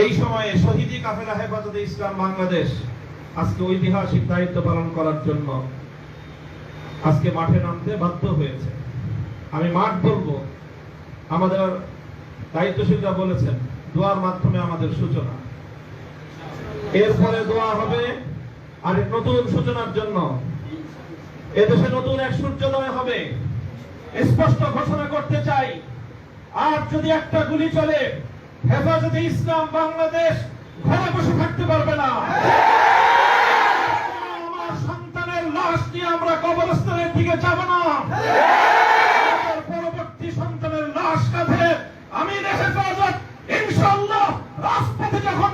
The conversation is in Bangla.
এই সময়ে শহীদি কাফেলা হেফাজতে ইসলাম বাংলাদেশ আজকে ঐতিহাসিক দায়িত্ব পালন করার জন্য আজকে মাঠে নামতে বাধ্য হয়েছে। আমি মাঠ বলবো, আমাদের দায়িত্বশীলরা বলেছেন দোয়ার মাধ্যমে আমাদের সূচনা, এরপরে দোয়া হবে আর নতুন সূচনার জন্য। এদেশে নতুন এক সূর্যোদয় হবে, স্পষ্ট ঘোষণা করতে চাই। আর যদি একটা গুলি চলে, হেফাজতে ইসলাম বাংলাদেশ ঘরে বসে থাকতে পারবে না। আমার সন্তানের লাশ নিয়ে আমরা কবরস্থানের দিকে যাব না। পরবর্তী সন্তানের লাশ কাঁধে আমি হেফাজত ইনশাআল্লাহ রাজপথে যখন